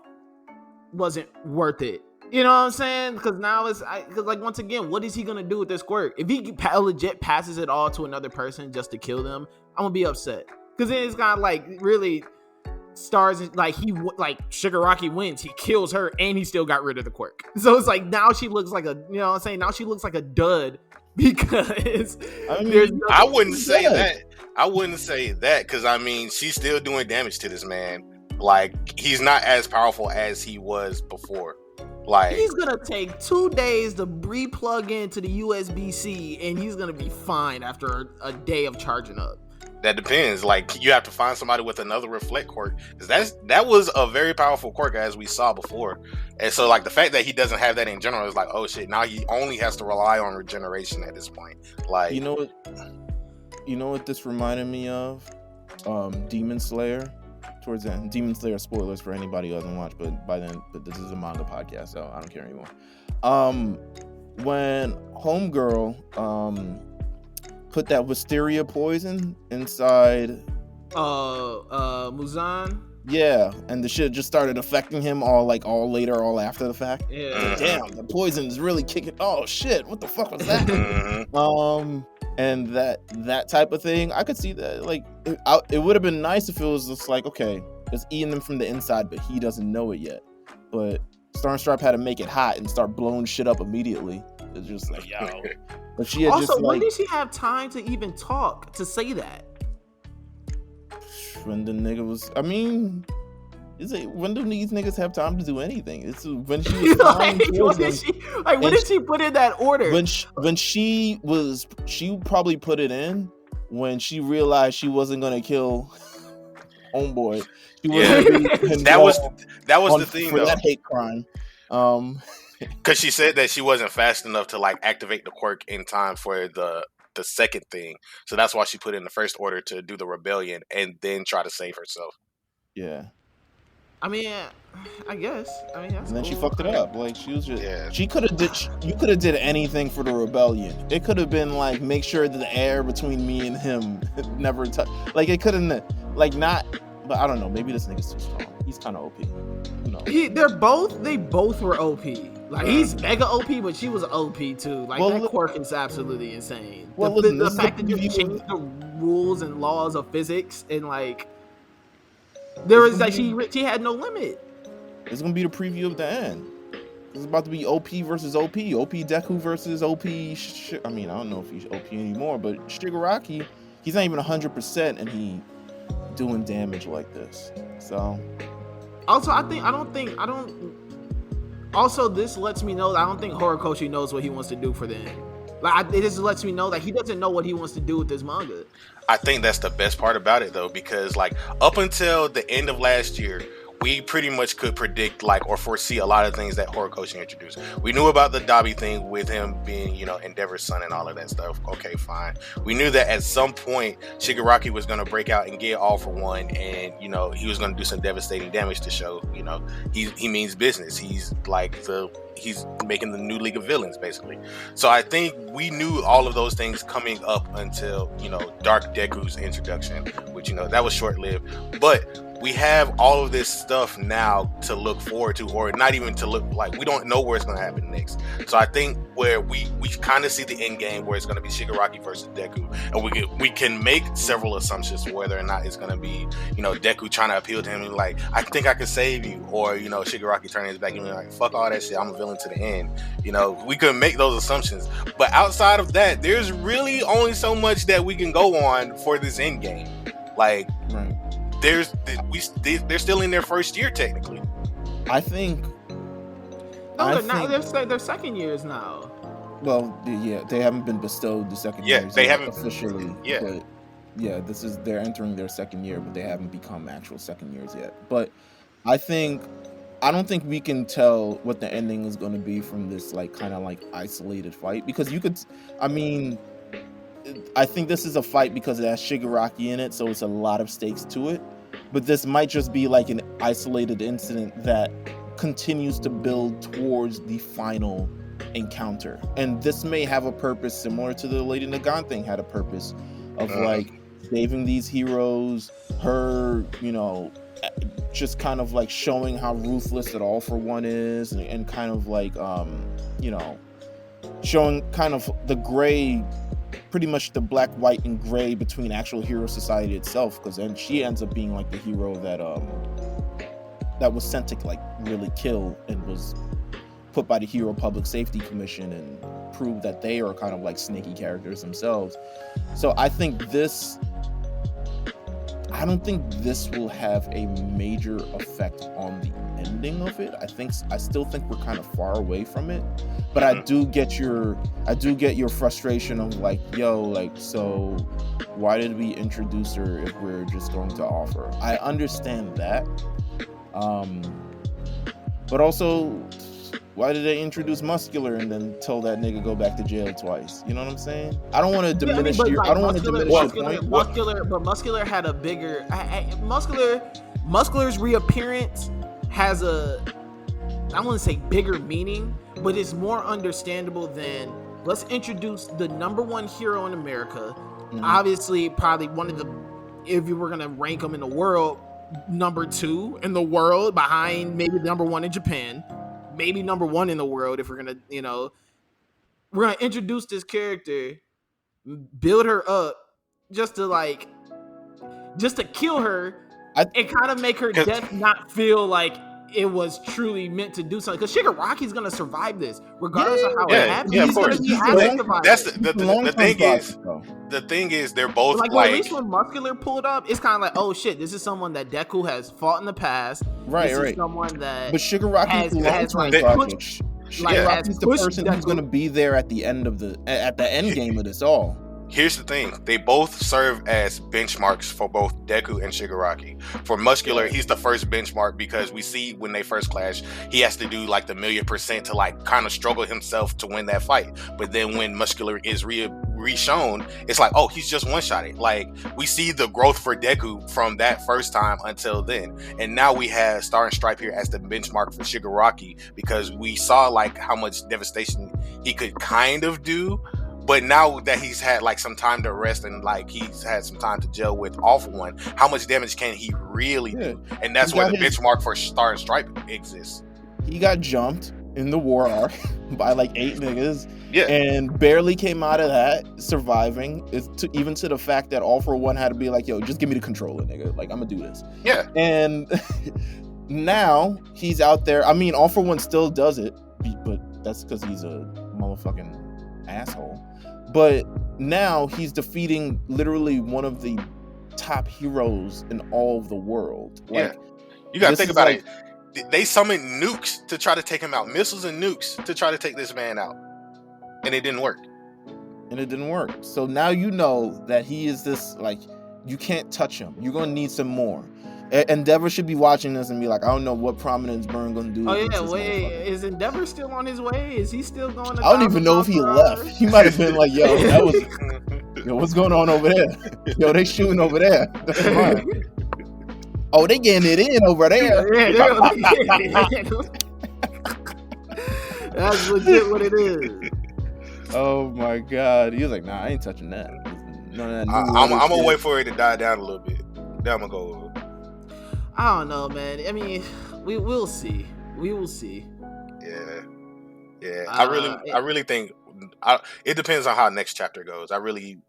wasn't worth it. You know what I'm saying? Because now because like once again, what is he gonna do with this quirk? If he legit passes it all to another person just to kill them, I'm gonna be upset. Because then it's kind of like really stars like Shigaraki wins, he kills her, and he still got rid of the quirk. So it's like now she looks like now she looks like a dud because I wouldn't say that. I wouldn't say that because I mean she's still doing damage to this man. Like he's not as powerful as he was before. Like he's gonna take 2 days to re-plug into the USB-C, and he's gonna be fine after a day of charging up. That depends. Like you have to find somebody with another reflect quirk, because that was a very powerful quirk as we saw before. And so like the fact that he doesn't have that in general is like, oh shit, now he only has to rely on regeneration at this point. Like you know what this reminded me of? Demon Slayer. Towards the end, Demon Slayer spoilers for anybody who hasn't watched, but this is a manga podcast, so I don't care anymore. When Homegirl put that wisteria poison inside Muzan. Yeah, and the shit just started affecting him all after the fact. Yeah. Damn, the poison is really kicking. Oh shit, what the fuck was that? And that type of thing, I could see that. Like, it would have been nice if it was just like, okay, it's eating them from the inside, but he doesn't know it yet. But Star and Stripe had to make it hot and start blowing shit up immediately. It's just like, yo. But she had also, just when did she have time to even talk to say that? When the nigga was, I mean, when do these niggas have time to do anything? It's when she was when did she put in that order? When she probably put it in when she realized she wasn't gonna kill homeboy. That was the thing for though. That hate crime. Because she said that she wasn't fast enough to like activate the quirk in time for the second thing, so that's why she put in the first order to do the rebellion and then try to save herself. Yeah. I mean, I guess. I mean, that's and then cool. She fucked it up. Like she was just. Yeah. She could have You could have did anything for the rebellion. It could have been like make sure that the air between me and him never touch. Like it couldn't. Like not. But I don't know. Maybe this nigga's too strong. He's kind of OP. Who knows? They both were OP. Like he's mega OP, but she was OP too. Like that quirk is absolutely insane. Well, the fact that you changed the rules and laws of physics and like. There was like she had no limit. It's gonna be the preview of the end. It's about to be OP versus OP. OP Deku versus OP. I mean, I don't know if he's OP anymore, but Shigaraki, he's not even 100%, and he doing damage like this. So. Also, Also, this lets me know that I don't think Horikoshi knows what he wants to do for the end. Like, it just lets me know that he doesn't know what he wants to do with this manga. I think that's the best part about it, though, because like up until the end of last year, we pretty much could predict like or foresee a lot of things that Horikoshi introduced. We knew about the Dabi thing with him being, you know, Endeavor's son and all of that stuff. Okay, fine. We knew that at some point Shigaraki was going to break out and get All for One, and you know he was going to do some devastating damage to show, you know, he means business. He's making the new League of Villains basically. So I think we knew all of those things coming up until, you know, Dark Deku's introduction, which, you know, that was short-lived. But we have all of this stuff now to look forward to, or not even to look like, we don't know where it's going to happen next. So I think where we kind of see the end game where it's going to be Shigaraki versus Deku, and we can make several assumptions whether or not it's going to be, you know, Deku trying to appeal to him and like, I think I can save you, or, you know, Shigaraki turning his back and being like, fuck all that shit, I'm a villain to the end. You know, we could make those assumptions, but outside of that, there's really only so much that we can go on for this end game. Like, right. They're still in their first year technically. I think. No, they're not. They're second years now. Well, yeah, they haven't been bestowed the second year. Yeah, they haven't officially. Yeah, but yeah, they're entering their second year, but they haven't become actual second years yet. But I don't think we can tell what the ending is going to be from this like kind of like isolated fight, because I think this is a fight because it has Shigaraki in it, so it's a lot of stakes to it. But this might just be like an isolated incident that continues to build towards the final encounter. And this may have a purpose similar to the Lady Nagant thing had a purpose of like saving these heroes, her, you know, just kind of like showing how ruthless that All for One is, and kind of like, you know, showing kind of the gray, pretty much the black, white, and gray between actual hero society itself, because then she ends up being like the hero that was sent to like really kill and was put by the Hero Public Safety Commission and prove that they are kind of like snaky characters themselves. So I don't think this will have a major effect on the ending of it. I still think we're kind of far away from it, but I do get your frustration of like, yo, like, so why did we introduce her if we're just going to offer? I understand that, but also, why did they introduce Muscular and then tell that nigga go back to jail twice? You know what I'm saying? I don't want to diminish your point. But Muscular had a bigger. Muscular's reappearance has a, I want to say bigger meaning, but it's more understandable than let's introduce the number one hero in America. Mm-hmm. Obviously, probably one of the, if you were gonna rank him in the world, number 2 in the world behind maybe number 1 in Japan. Maybe number 1 in the world if we're gonna, you know, we're gonna introduce this character, build her up just to kill her and kind of make her death not feel like it was truly meant to do something. Because Shigaraki's gonna survive this, regardless of how it happens. Yeah, of course. That's the thing is they're both like at least when Muscular pulled up, it's kind of like, oh shit, this is someone that Deku has fought in the past. This is someone that. But Shigaraki's Shigaraki's the person who's gonna be there at the end game of this all. Here's the thing. They both serve as benchmarks for both Deku and Shigaraki. For Muscular, he's the first benchmark because we see when they first clash, he has to do like the 1,000,000% to like kind of struggle himself to win that fight. But then when Muscular is re-shown, it's like, oh, he's just one-shotted. Like, we see the growth for Deku from that first time until then. And now we have Star and Stripe here as the benchmark for Shigaraki because we saw like how much devastation he could kind of do. But now that he's had like some time to rest and like he's had some time to gel with All for One, how much damage can he really do? And that's where the benchmark for Star and Stripe exists. He got jumped in the war arc by like 8 niggas. Yeah. And barely came out of that surviving. Even to the fact that All for One had to be like, yo, just give me the controller, nigga. Like, I'm gonna do this. Yeah. And now he's out there. I mean, All for One still does it, but that's because he's a motherfucking asshole. But now he's defeating literally one of the top heroes in all of the world. Like, you gotta think about it. They summoned nukes to try to take him out, missiles and nukes to try to take this man out, and it didn't work. So now you know that he is this, like, you can't touch him. You're gonna need some more. Endeavor should be watching this and be like, I don't know what Prominence Burn gonna do. Oh yeah, wait, is Endeavor still on his way? Is he still going to I don't even know if he left. He might have been like, yo, that was yo, what's going on over there? Yo, they shooting over there. That's fine. Oh, they getting it in over there. That's legit what it is. Oh my god. He was like, nah, I ain't touching that. I'm gonna wait for it to die down a little bit. Then I'm gonna go. I don't know, man. I mean, we'll see. We will see. Yeah. I really think it depends on how next chapter goes. I really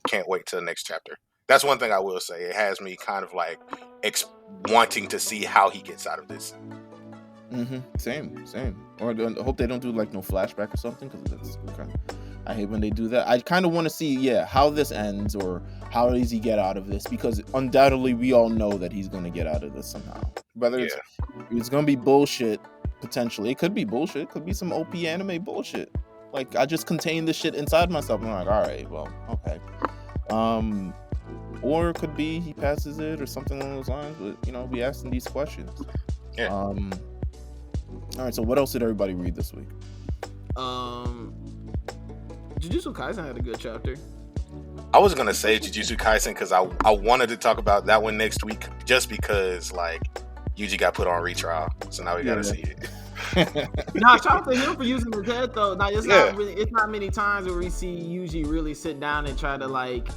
can't wait till the next chapter. That's one thing I will say. It has me kind of like wanting to see how he gets out of this. Same. Or I hope they don't do like no flashback or something, because that's okay. I hate when they do that. I kind of want to see, how this ends, or how does he get out of this, because undoubtedly we all know that he's going to get out of this somehow. Whether it's going to be bullshit, potentially. It could be bullshit. It could be some OP anime bullshit. Like, I just contain this shit inside myself. And I'm like, all right, well, okay. Or it could be he passes it or something along those lines. But, we asking these questions. Yeah. All right, so what else did everybody read this week? Jujutsu Kaisen had a good chapter. I was gonna say Jujutsu Kaisen because I wanted to talk about that one next week, just because like Yuji got put on retrial, so now we gotta see it. Nah, shout out to him for using his head though. Now it's not many times where we see Yuji really sit down and try to like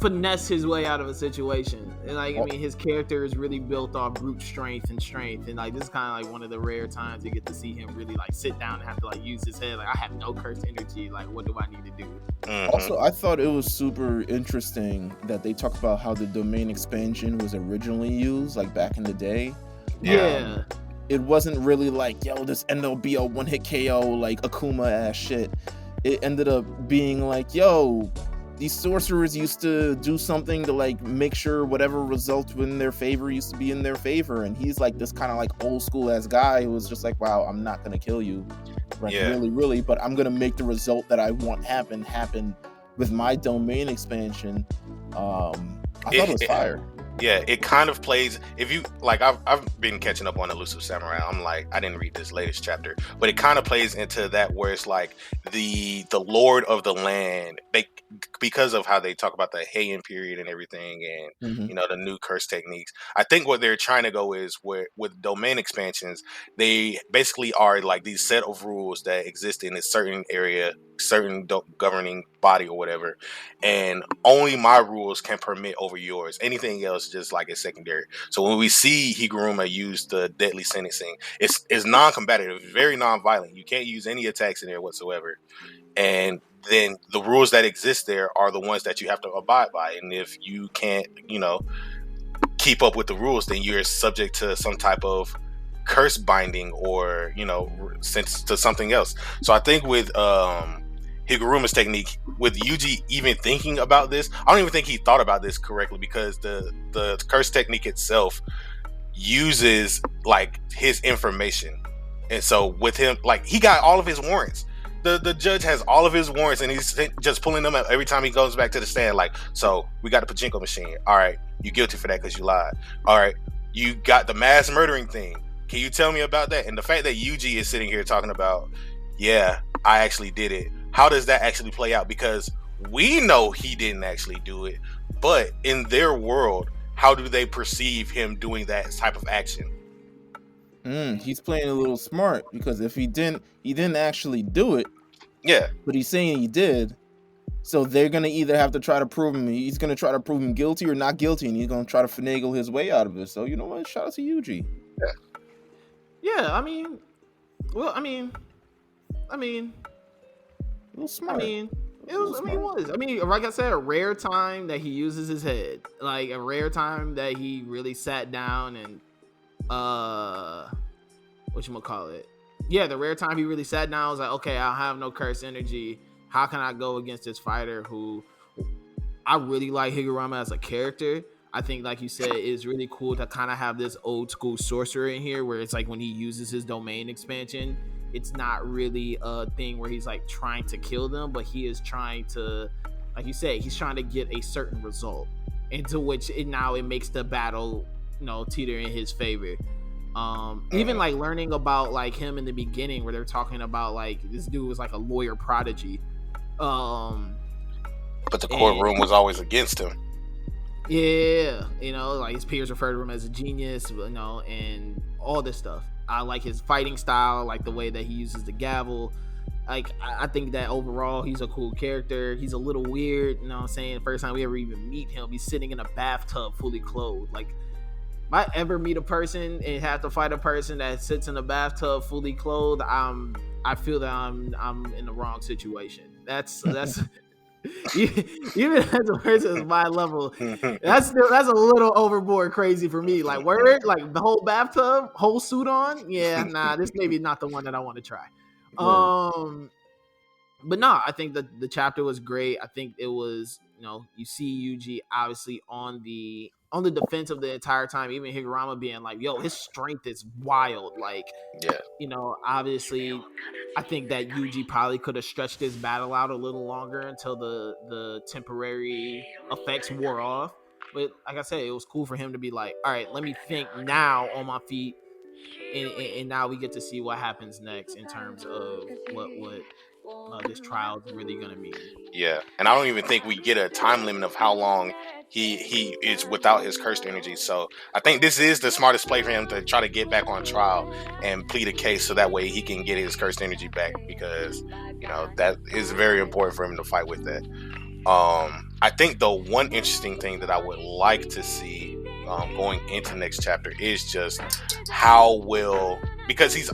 finesse his way out of a situation. And like, I mean, his character is really built off brute strength, and like this is kind of like one of the rare times you get to see him really like sit down and have to like use his head. Like, I have no cursed energy. Like, what do I need to do? Also, I thought it was super interesting that they talk about how the domain expansion was originally used, like back in the day. Yeah. It wasn't really like, yo, this end up be a one-hit KO, like Akuma ass shit. It ended up being like, yo, these sorcerers used to do something to like make sure whatever result in their favor used to be in their favor, and he's like this kind of like old school ass guy who was just like, wow, I'm not gonna kill you, like really, but I'm gonna make the result that I want happen with my domain expansion. I thought it was fire. Yeah, it kind of plays, if you like, I've been catching up on Elusive Samurai. I'm like, I didn't read this latest chapter, but it kind of plays into that where it's like the Lord of the Land, because of how they talk about the Heian period and everything, and the new curse techniques. I think what they're trying to go is where with domain expansions, they basically are like these set of rules that exist in a certain area, certain governing body or whatever, and only my rules can permit over yours. Anything else just like it's secondary. So when we see Higuruma use the deadly sentencing, it's non-combative, very non-violent. You can't use any attacks in there whatsoever, and then the rules that exist there are the ones that you have to abide by. And if you can't keep up with the rules, then you're subject to some type of curse binding or sent to something else. So I think with Higuruma's technique, with Yuji even thinking about this, I don't even think he thought about this correctly, because the curse technique itself uses like his information. And so with him, like, he got all of his warrants. The judge has all of his warrants, and he's just pulling them up every time he goes back to the stand. Like, so we got the pachinko machine. All right, you guilty for that because you lied. All right, you got the mass murdering thing. Can you tell me about that? And the fact that Yuji is sitting here talking about, yeah, I actually did it. How does that actually play out? Because we know he didn't actually do it, but in their world, how do they perceive him doing that type of action? He's playing a little smart, because if he didn't actually do it. Yeah. But he's saying he did. So they're gonna either have to try to prove him. He's gonna try to prove him guilty or not guilty, and he's gonna try to finagle his way out of it. So you know what? Shout out to Yuji. Yeah. I mean, a little smart. It was. I mean, like I said, a rare time that he uses his head. Like a rare time that he really sat down and whatchamacallit? Yeah, the rare time he really sat down, was like, okay, I have no curse energy. How can I go against this fighter who I really like Higuruma as a character? I think, like you said, it's really cool to kind of have this old school sorcerer in here, where it's like when he uses his domain expansion, it's not really a thing where he's like trying to kill them, but he is trying to, like you said, he's trying to get a certain result, into which it makes the battle teeter in his favor. Even like learning about like him in the beginning where they're talking about like this dude was like a lawyer prodigy. But the courtroom was always against him. Yeah, like his peers refer to him as a genius, and all this stuff. I like his fighting style, like the way that he uses the gavel. Like, I think that overall he's a cool character. He's a little weird, you know what I'm saying? First time we ever even meet him, he's sitting in a bathtub fully clothed. Like, if I ever meet a person and have to fight a person that sits in a bathtub fully clothed, I feel that I'm in the wrong situation. That's even as a person at my level, that's a little overboard crazy for me. Like, word, like the whole bathtub, whole suit on. Yeah, nah, this maybe not the one that I want to try. But no, I think that the chapter was great. I think it was, you see Yuji obviously on the defense of the entire time. Even Higurama being like, "Yo, his strength is wild." Like, obviously, I think that Yuji probably could have stretched this battle out a little longer until the temporary effects wore off. But like I said, it was cool for him to be like, "All right, let me think now on my feet." And now we get to see what happens next in terms of what this trial is really going to mean. Yeah, and I don't even think we get a time limit of how long he is without his cursed energy. So I think this is the smartest play for him to try to get back on trial and plead a case so that way he can get his cursed energy back, because that is very important for him to fight with that. I think the one interesting thing that I would like to see going into next chapter is just because he's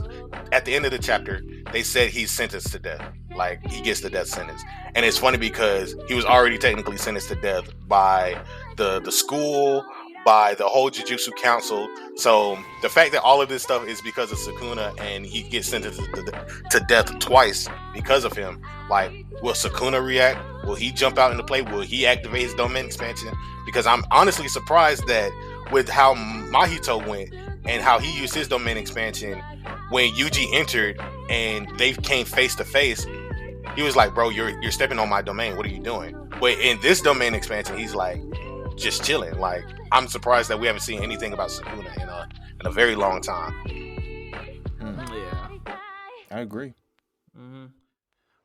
at the end of the chapter, they said he's sentenced to death. Like, he gets the death sentence. And it's funny because he was already technically sentenced to death by the school, by the whole Jujutsu Council. So the fact that all of this stuff is because of Sukuna and he gets sentenced to death twice because of him, like, will Sukuna react? Will he jump out into play? Will he activate his domain expansion? Because I'm honestly surprised that with how Mahito went and how he used his domain expansion when Yuji entered and they came face to face, he was like, "Bro, you're stepping on my domain. What are you doing?" But in this domain expansion, he's like just chilling. Like, I'm surprised that we haven't seen anything about Sukuna in a very long time. Yeah, I agree. Mm-hmm.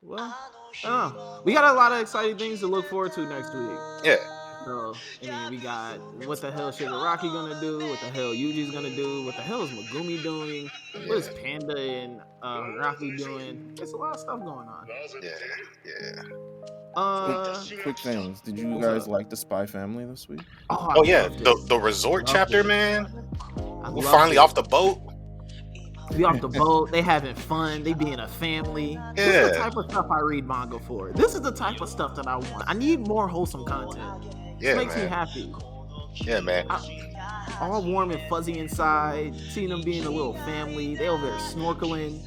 Well, we got a lot of exciting things to look forward to next week. Yeah. So, we got what the hell Shigaraki gonna do, what the hell Yuji's gonna do, what the hell is Megumi doing, what is Panda and Hiraki doing. There's a lot of stuff going on. Yeah. Quick things. Did you guys like the Spy Family this week? Oh yeah, the resort chapter, man. We're finally off the boat. We off the boat. They having fun. They being a family. Yeah. This is the type of stuff I read manga for. This is the type of stuff that I want. I need more wholesome content. Yeah, it makes me happy. Yeah, man. All warm and fuzzy inside. Seeing them being a little family. They over there snorkeling.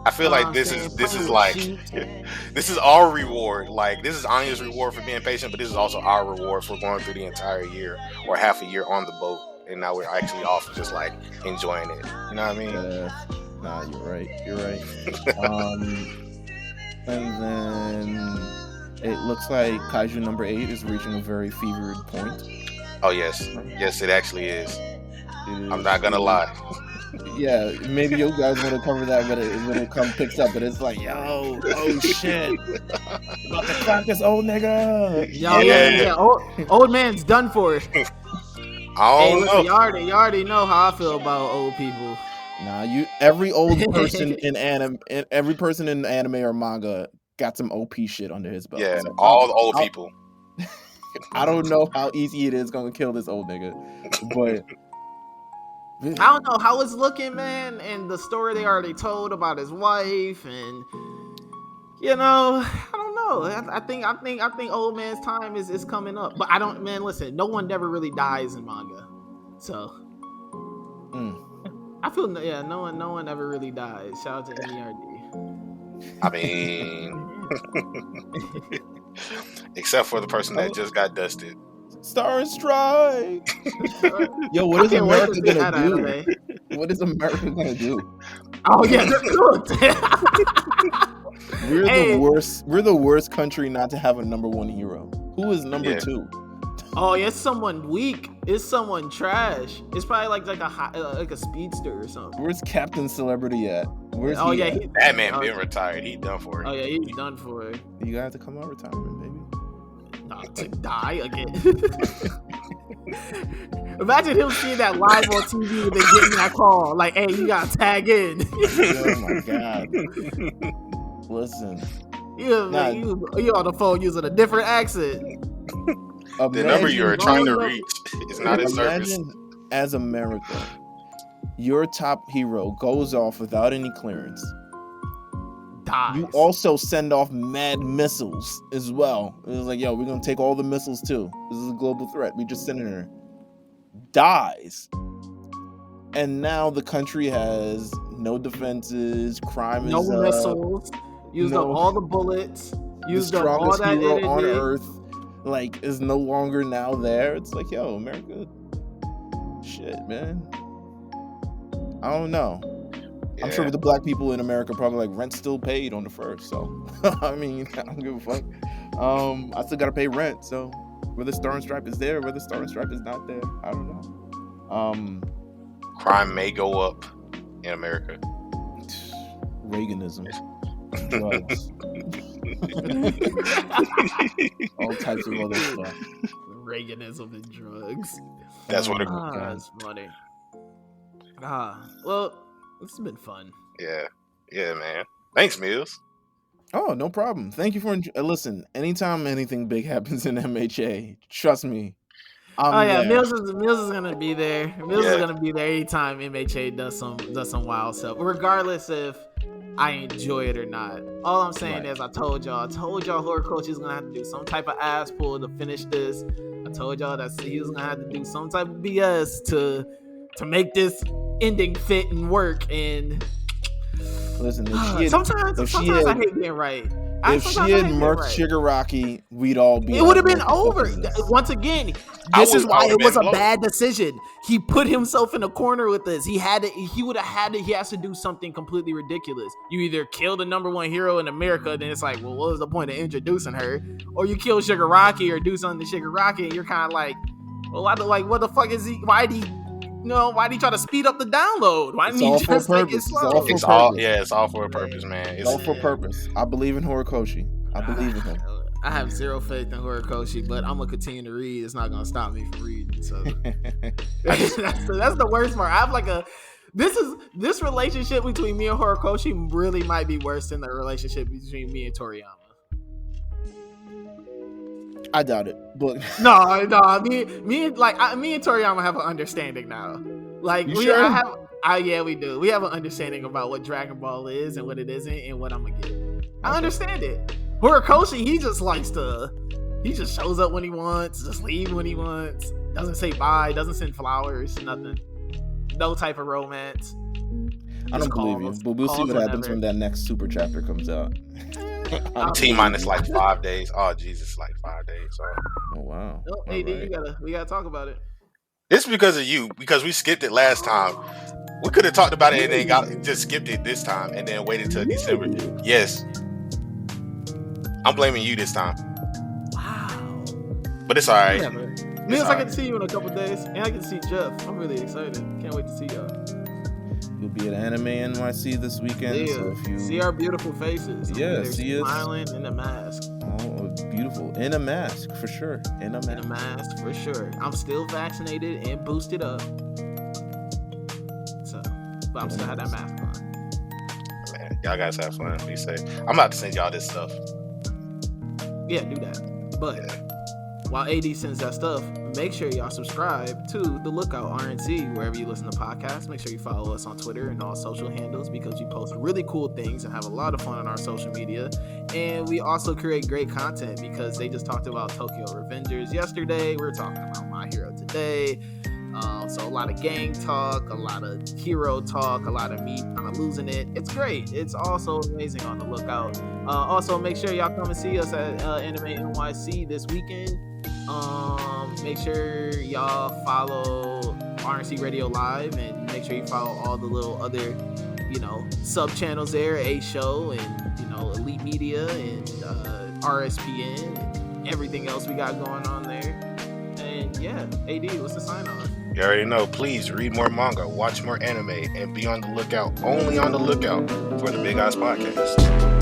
I feel like this is like this is our reward. Like, this is Anya's reward for being patient, but this is also our reward for going through the entire year or half a year on the boat, and now we're actually off just like enjoying it. You know what I mean? Nah, you're right. And then it looks like Kaiju number 8 is reaching a very fevered point. Oh yes, it actually is. I'm not gonna lie. Yeah, maybe you guys want to cover that when it picks up, but it's like, yo, oh shit, about to clap this old nigga. Yeah. Old man's done for it. I don't know. You already know how I feel about old people. Nah, every old person every person in anime or manga got some OP shit under his belt. Yeah, so all the old people. I don't know how easy it is gonna kill this old nigga, but I don't know how it's looking, man, and the story they already told about his wife, and I don't know. I think old man's time is coming up, but listen, no one never really dies in manga, so I feel no one ever really dies. Shout out to NERD. I mean, except for the person that just got dusted. Star Strike. Yo, what is America gonna do? What is America gonna do? Oh yeah, we're the worst country not to have a number one hero. Who is number 2? Oh, yeah, it's someone weak. It's someone trash. It's probably like a speedster or something. Where's Captain Celebrity at? Where's Oh he yeah, at? That man been retired. He done for it. Oh yeah, he's done for it. You gotta have to come out retirement, baby. Not to die again. Imagine him seeing that live on TV and then getting that call. Like, hey, you gotta tag in. Oh my god. Listen. You on the phone using a different accent. The number you're trying to reach is not in service. Imagine as America, your top hero goes off without any clearance. Dies. You also send off mad missiles as well. It was like, yo, we're gonna take all the missiles too. This is a global threat. We just sent it her. Dies. And now the country has no defenses, crime no is missiles, used up all the bullets, used up all that hero energy. on earth, like, is no longer now there. It's like, yo, America, shit, man. I don't know. Yeah. I'm sure with the black people in America, probably like rent still paid on the 1st. So, I mean, I don't give a fuck. I still gotta pay rent. So, whether Star and Stripe is there, whether Star and Stripe is not there, I don't know. Crime may go up in America. Reaganism. Drugs. All types of other stuff. Reaganism and drugs. That's what it That's funny. Well, this has been fun. Yeah, man. Thanks, Meelz. Oh, no problem. Thank you for listen. Anytime anything big happens in MHA, trust me. Meelz is gonna be there. Meelz is gonna be there anytime MHA does some wild stuff, regardless if I enjoy it or not. All I'm saying is I told y'all Horikoshi is gonna have to do some type of ass pull to finish this. I told y'all that he was gonna have to do some type of BS to make this ending fit and work. And listen, sometimes I hate being right. If she had murked Shigaraki, we'd all be. It would have been over. Once again, this is why it was a bad decision. He put himself in a corner with this. He has to do something completely ridiculous. You either kill the number one hero in America, then it's like, well, what was the point of introducing her? Or you kill Shigaraki or do something to Shigaraki, and you're kind of like, well, what the fuck is he? Why'd he try to speed up the download? Why didn't he just make it slow? It's all for a purpose, man. It's all for a purpose. I believe in Horikoshi. I believe in him. I have zero faith in Horikoshi, but I'm gonna continue to read. It's not gonna stop me from reading. So that's the worst part. I have this relationship between me and Horikoshi really might be worse than the relationship between me and Toriyama. I doubt it, but no. Me and Toriyama have an understanding now. Like we do. We have an understanding about what Dragon Ball is and what it isn't, and what I'm gonna get. I understand it. Horikoshi, he just shows up when he wants, just leave when he wants, doesn't say bye, doesn't send flowers, nothing, no type of romance. I don't believe you, but we'll see what happens when that next super chapter comes out. I'm T-minus like 5 days. Oh Jesus, like 5 days. Sorry. Oh wow. No, AD, we gotta talk about it. It's because of you, because we skipped it last time. We could have talked about it and then just skipped it this time and then waited till December. Yes. I'm blaming you this time. Wow. But it's alright. Yeah, Meelz, I can see you in a couple days, and I can see Jeff. I'm really excited. Can't wait to see y'all. You'll be at Anime NYC this weekend. Yeah. So if you see our beautiful faces. Yeah, see us smiling in a mask. Oh, beautiful. In a mask, for sure. In a mask, for sure. I'm still vaccinated and boosted up. So, but I'm still have that mask on. Man, y'all guys have fun. Be safe. I'm about to send y'all this stuff. Yeah, do that. But while AD sends that stuff, make sure y'all subscribe to The Lookout RNC wherever you listen to podcasts. Make sure you follow us on Twitter and all social handles because we post really cool things and have a lot of fun on our social media. And we also create great content because they just talked about Tokyo Revengers yesterday. We're talking about My Hero today. So a lot of gang talk, a lot of hero talk, a lot of me kind of losing it. It's great. It's also amazing on The Lookout. Also, make sure y'all come and see us at Anime NYC this weekend. Make sure y'all follow RNC Radio Live and make sure you follow all the little other, sub channels there, A Show and, Elite Media and RSPN and everything else we got going on there. And yeah, AD, what's the sign off? You already know. Please read more manga, watch more anime, and be on the lookout, only on the lookout, for the Big Eyes Podcast.